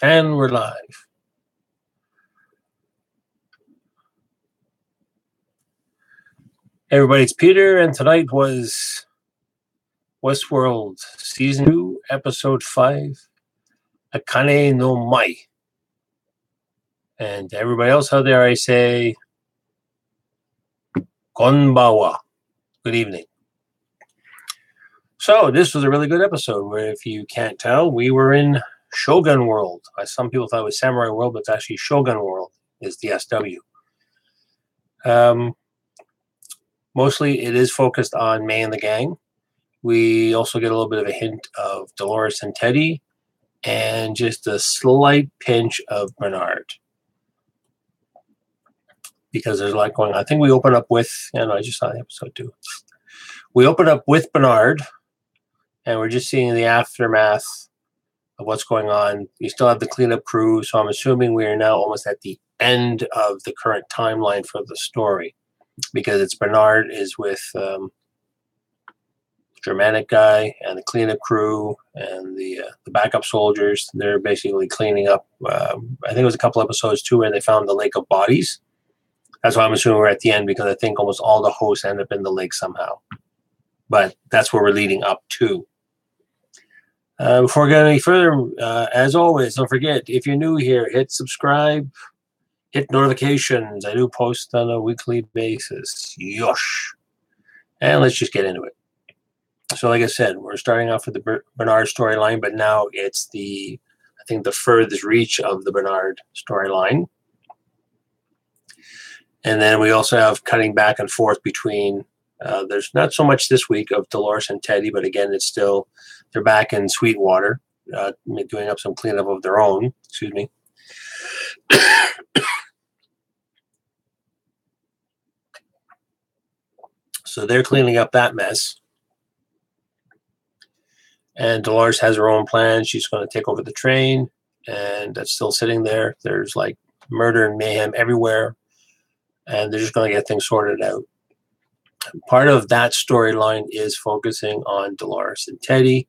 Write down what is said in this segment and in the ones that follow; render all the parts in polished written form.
And we're live. Hey everybody, it's Peter, and tonight was Westworld Season 2, Episode 5, Akane No Mai. And to everybody else out there, I say, Konbawa. Good evening. So, this was a really good episode, where if you can't tell, we were in Shogun World. Some people thought it was Samurai World, but it's actually Shogun World, is the SW. Mostly it is focused on May and the gang. We also get a little bit of a hint of Dolores and Teddy, and just a slight pinch of Benard. Because there's a lot going on. I think we open up with, I just saw the episode too. We open up with Benard, and we're just seeing the aftermath of what's going on. You still have the cleanup crew, so I'm assuming we are now almost at the end of the current timeline for the story. Because it's Benard is with Germanic guy and the cleanup crew and the backup soldiers. They're basically cleaning up. I think it was a couple episodes too where they found the lake of bodies. That's why I'm assuming we're at the end, because I think almost all the hosts end up in the lake somehow. But that's where we're leading up to. Before we get any further, as always, don't forget, if you're new here, hit subscribe, hit notifications. I do post on a weekly basis. Yosh. And let's just get into it. So like I said, we're starting off with the Benard storyline, but now it's I think the furthest reach of the Benard storyline. And then we also have cutting back and forth between, there's not so much this week of Dolores and Teddy, but again, it's still, they're back in Sweetwater, doing up some cleanup of their own, excuse me. So they're cleaning up that mess. And Dolores has her own plan. She's going to take over the train, and that's still sitting there. There's like murder and mayhem everywhere, and they're just going to get things sorted out. Part of that storyline is focusing on Dolores and Teddy,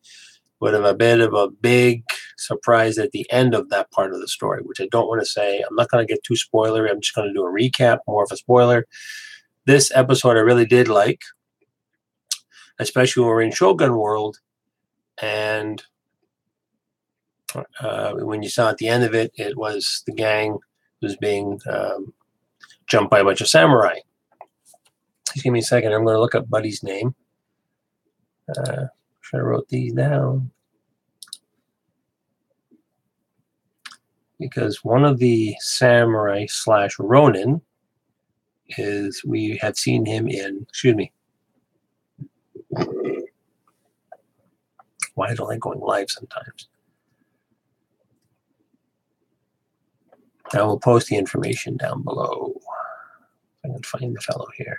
with a bit of a big surprise at the end of that part of the story, which I don't want to say. I'm not going to get too spoilery. I'm just going to do a recap, more of a spoiler. This episode I really did like, especially when we're in Shogun World. And when you saw at the end of it, it was the gang was being jumped by a bunch of samurai. Just give me a second. I'm going to look up Buddy's name. Should have wrote these down. Because one of the samurai / ronin is, we had seen him in, excuse me. Why don't I go live sometimes? I will post the information down below. If I can find the fellow here.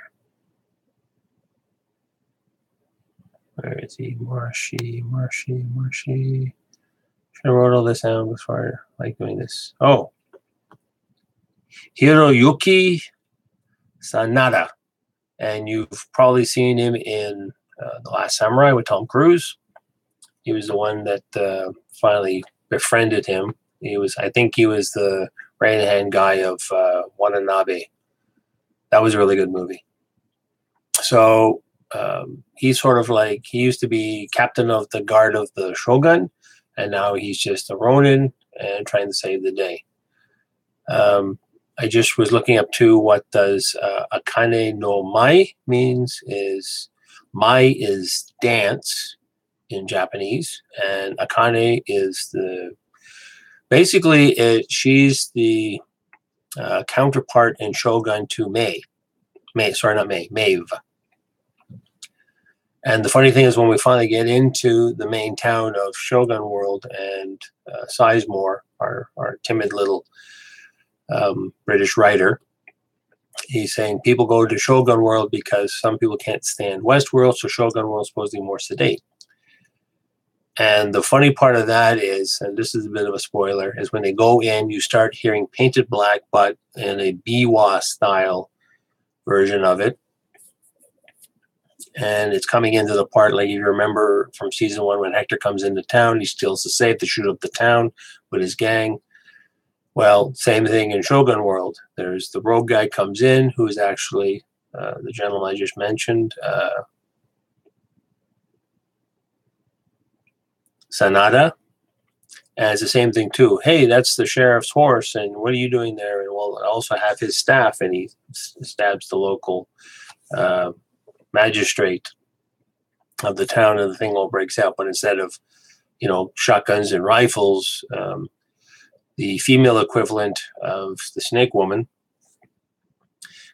Where is he? Marshy. Should have wrote all this down before I like doing this. Oh. Hiroyuki Sanada. And you've probably seen him in The Last Samurai with Tom Cruise. He was the one that finally befriended him. I think he was the right-hand guy of Watanabe. That was a really good movie. So he's sort of like, he used to be captain of the guard of the Shogun, and now he's just a ronin and trying to save the day. I just was looking up too, what does Akane No Mai means. Is Mai is dance in Japanese, and Akane is she's the counterpart in Shogun to Maeve. And the funny thing is, when we finally get into the main town of Shogun World, and Sizemore, our timid little British writer, he's saying people go to Shogun World because some people can't stand Westworld, so Shogun World is supposed to be more sedate. And the funny part of that is, and this is a bit of a spoiler, is when they go in, you start hearing Painted Black, but in a biwa style version of it. And it's coming into the part, like you remember from season 1, when Hector comes into town, he steals the safe to shoot up the town with his gang. Well, same thing in Shogun World. There's the rogue guy comes in, who is actually the gentleman I just mentioned, Sanada. And it's the same thing too. Hey, that's the sheriff's horse, and what are you doing there? And well, I also have his staff, and he stabs the local magistrate of the town, and the thing all breaks out. But instead of, shotguns and rifles, the female equivalent of the snake woman,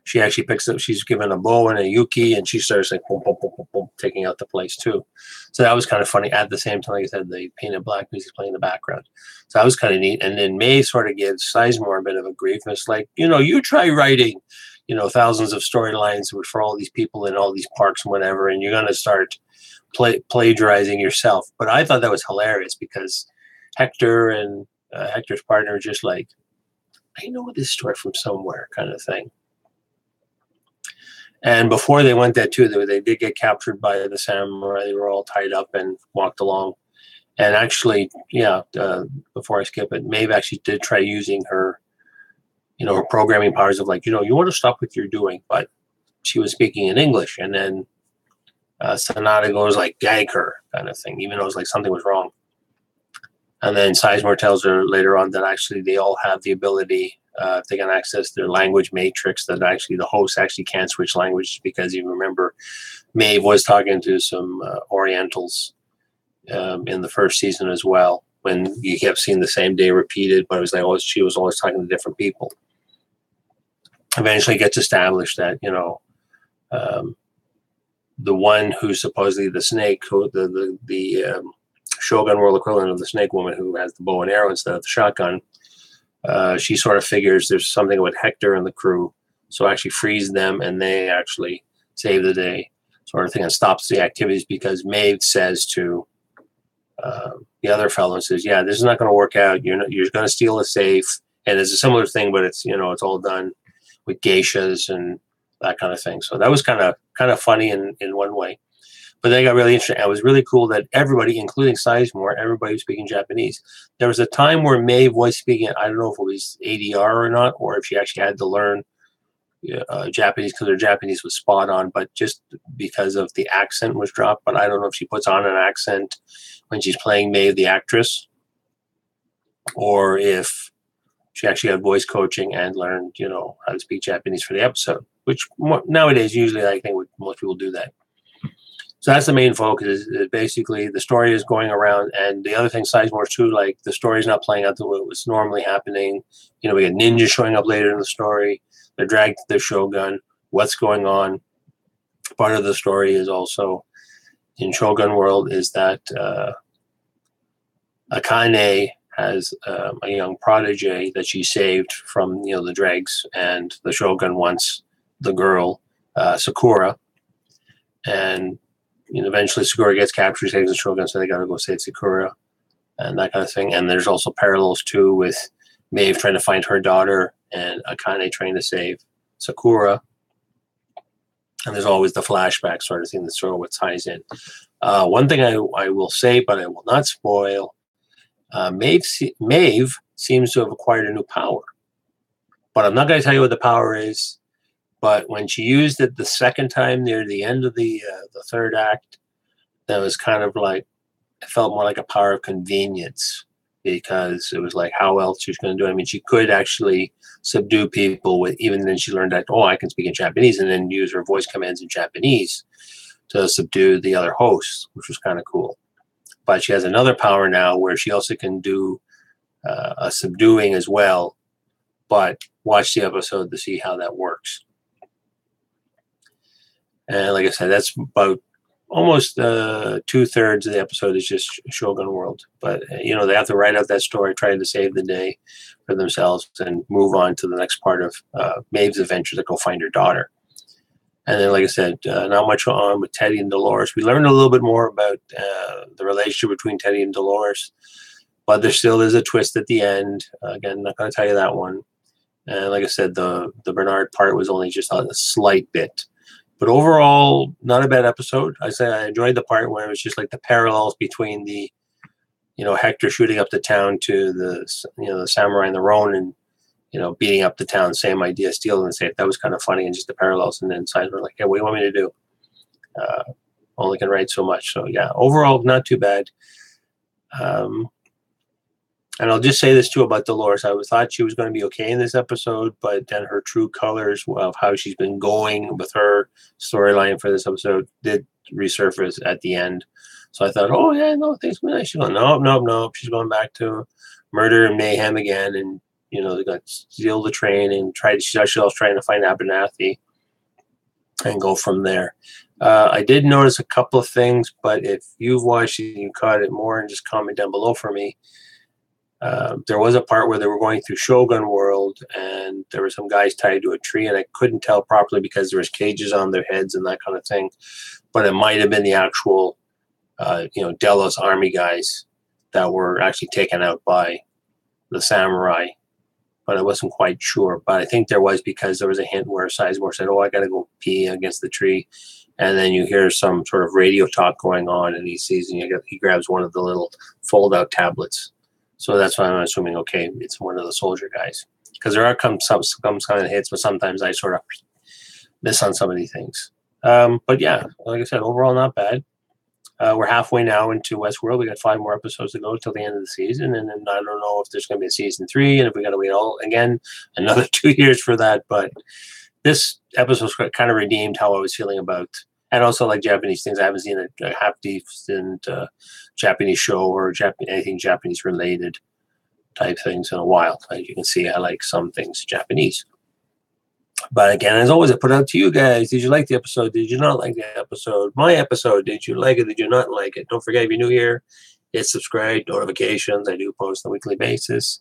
she actually picks up, she's given a bow and a yuki, and she starts like boom, boom, boom, boom, boom, taking out the place too. So that was kind of funny. At the same time, like I said, the painted black music playing in the background. So that was kind of neat. And then Maeve sort of gives Sizemore a bit of a grief. And it's like, you try writing, thousands of storylines for all these people in all these parks and whatever, and you're going to start plagiarizing yourself. But I thought that was hilarious because Hector and Hector's partner are just like, I know this story from somewhere kind of thing. And before they went that too, they did get captured by the samurai. They were all tied up and walked along. And actually, before I skip it, Maeve actually did try using her, her programming powers of like, you want to stop what you're doing. But she was speaking in English. And then Sanada goes like, gag her kind of thing, even though it was like something was wrong. And then Sizemore tells her later on that actually they all have the ability, if they can access their language matrix, that actually the host actually can't switch languages, because you remember Maeve was talking to some Orientals in the first season as well, when you kept seeing the same day repeated, but it was like she was always talking to different people. Eventually it gets established that, the one who's supposedly the snake, who the Shogun World equivalent of the snake woman who has the bow and arrow instead of the shotgun, she sort of figures there's something with Hector and the crew, so actually frees them, and they actually save the day, sort of thing, and stops the activities, because Maeve says to the other fellow, and says, yeah, this is not going to work out. You're going to steal a safe, and it's a similar thing, but it's it's all done with geishas and that kind of thing. So that was kind of funny in one way. But then it got really interesting. It was really cool that everybody, including Sizemore, everybody was speaking Japanese. There was a time where Maeve was speaking, I don't know if it was ADR or not, or if she actually had to learn Japanese, because her Japanese was spot on, but just because of the accent was dropped. But I don't know if she puts on an accent when she's playing Maeve, the actress, or if she actually had voice coaching and learned, how to speak Japanese for the episode, which nowadays, usually I think most people do that. So that's the main focus, is basically the story is going around. And the other thing, Sizemore too, like the story's not playing out the way it was normally happening. We get ninjas showing up later in the story. They're dragged to the Shogun. What's going on? Part of the story is also in Shogun World is that Akane has a young protege that she saved from the dregs, and the Shogun wants the girl Sakura, and eventually Sakura gets captured, saves the Shogun, so they got to go save Sakura and that kind of thing. And there's also parallels too with Maeve trying to find her daughter and Akane trying to save Sakura. And there's always the flashback sort of thing that sort of what ties in. One thing I will say, but I will not spoil, Maeve seems to have acquired a new power. But I'm not going to tell you what the power is. But when she used it the second time near the end of the third act, that was kind of like, it felt more like a power of convenience, because it was like, how else she's going to do it? I mean, she could actually subdue people with, even then she learned that, I can speak in Japanese, and then use her voice commands in Japanese to subdue the other hosts, which was kind of cool. But she has another power now where she also can do a subduing as well, but watch the episode to see how that works. And like I said, that's about almost 2/3 of the episode is just Shogun World. But, they have to write out that story, trying to save the day for themselves, and move on to the next part of Maeve's adventure to go find her daughter. And then, like I said, not much on with Teddy and Dolores. We learned a little bit more about the relationship between Teddy and Dolores, but there still is a twist at the end. Again, not going to tell you that one. And like I said, the Benard part was only just a slight bit. But overall, not a bad episode. I say I enjoyed the part where it was just like the parallels between the, Hector shooting up the town to the samurai and the ronin, beating up the town, same idea, stealing the safe. That was kind of funny, and just the parallels. And then sides were like, "Hey, what do you want me to do? Only can write so much." So yeah, overall, not too bad. And I'll just say this too about Dolores. I thought she was going to be okay in this episode, but then her true colors of how she's been going with her storyline for this episode did resurface at the end. So I thought, oh yeah, no, things will be nice. She's going, nope, nope, nope. She's going back to murder and mayhem again, and they got to steal the train and she's actually trying to find Abernathy and go from there. I did notice a couple of things, but if you've watched it and you caught it more, and just comment down below for me. There was a part where they were going through Shogun World, and there were some guys tied to a tree, and I couldn't tell properly because there was cages on their heads and that kind of thing. But it might have been the actual, Delos army guys that were actually taken out by the samurai. But I wasn't quite sure. But I think there was, because there was a hint where Sizemore said, "Oh, I got to go pee against the tree," and then you hear some sort of radio talk going on, and he sees, and he grabs one of the little fold-out tablets. So that's why I'm assuming, okay, it's one of the soldier guys. Because there are some kind of hits, but sometimes I sort of miss on some of these things. But yeah, like I said, overall not bad. We're halfway now into Westworld. We got 5 more episodes to go till the end of the season, and then I don't know if there's going to be a season 3, and if we got to wait another 2 years for that. But this episode kind of redeemed how I was feeling about, and also like Japanese things. I haven't seen a half decent Japanese show or anything Japanese related type things in a while. As you can see, I like some things Japanese. But again, as always, I put it out to you guys. Did you like the episode? Did you not like the episode? My episode, did you like it? Did you not like it? Don't forget, if you're new here, hit subscribe, notifications. I do post on a weekly basis.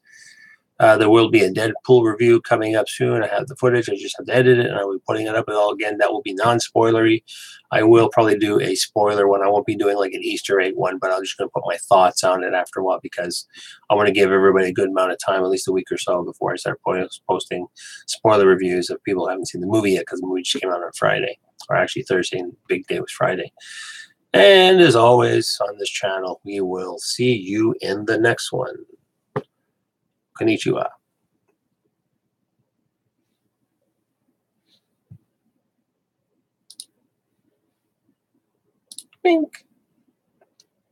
There will be a Deadpool review coming up soon. I have the footage. I just have to edit it, and I will be putting it up. Again, that will be non-spoilery. I will probably do a spoiler one. I won't be doing like an Easter egg one, but I'm just going to put my thoughts on it after a while, because I want to give everybody a good amount of time, at least a week or so, before I start posting spoiler reviews if people haven't seen the movie yet, because the movie just came out on Friday, or actually Thursday, and the big day was Friday. And as always on this channel, we will see you in the next one. Konnichiwa. Bink.